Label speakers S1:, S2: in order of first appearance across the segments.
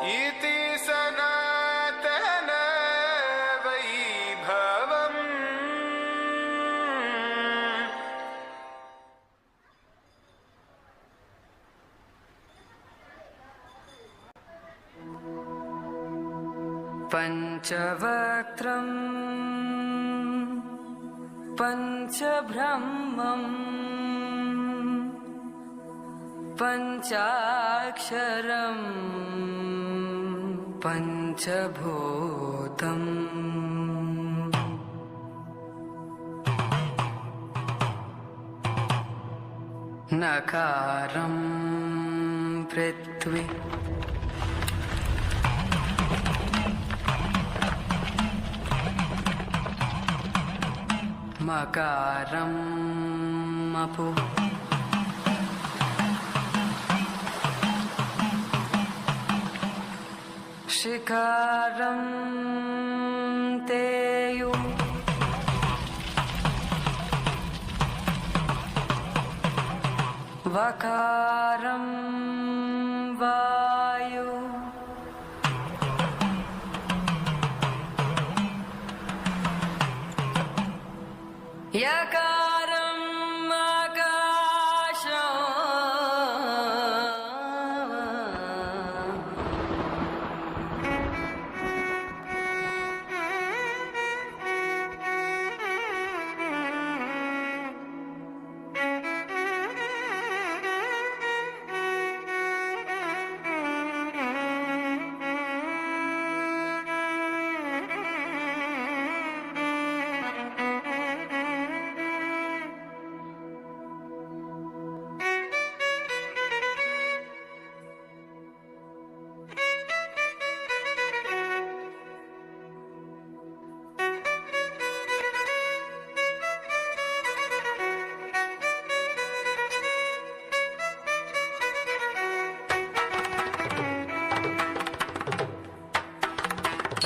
S1: इति सनातन वैभवम्।
S2: पंचवक्त्रं पंचब्रह्मम् पंचाक्षरं पंचभूतम्। नकारं पृथ्वी मकारं मपु शिकारं तेयु वकारं वायु यकारं आकाशम्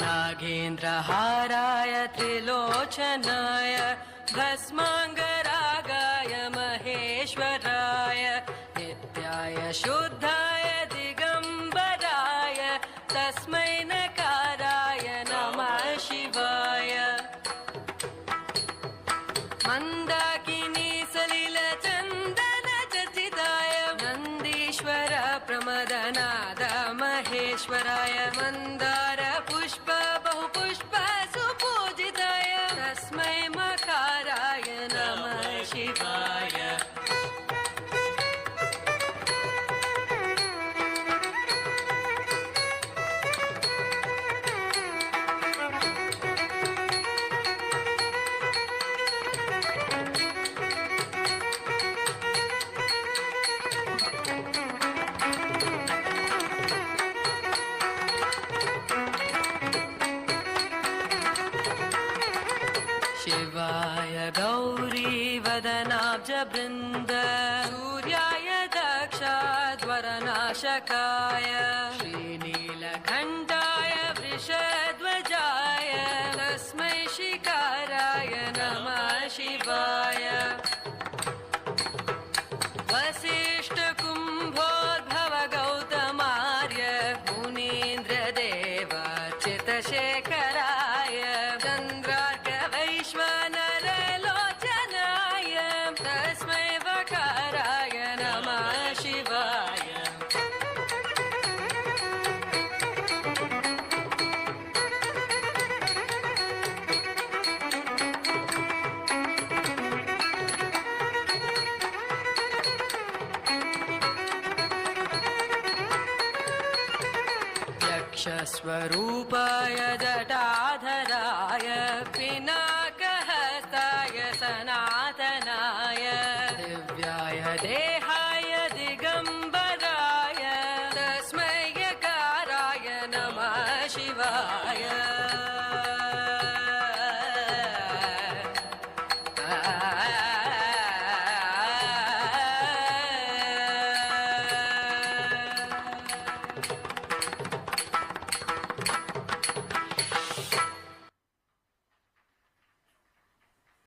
S2: नागेन्द्रहाराय त्रिलोचनाय भस्माङ्गरागाय महेश्वराय नित्याय शुद्धाय दिगम्बराय तस्मै नकाराय नमः शिवाय। मन्दाकिनी सलिलचन्दन चर्चिताय नन्दीश्वर प्रमदनाद महेश्वराय मन्दार पुष्प बहुपुष्प सुपूजिताय तस्मै मकाराय नमः शिवाय। शिवाय गौरी वदनाब्जवृन्द सूर्याय दक्षाध्वरनाशकाय श्रीनीलकण्ठाय वृषध्वजाय तस्मै शिकाराय नमः शिवाय। वसिष्ठकुम्भोद्भव गौतमार्य मुनीन्द्रदेव चितशेखराय चन्द्रार्क वैश्वानरलोचनाय तस्मै वकाराय नमः शिवाय। यक्षस्वरूपाय जटाधराय पिना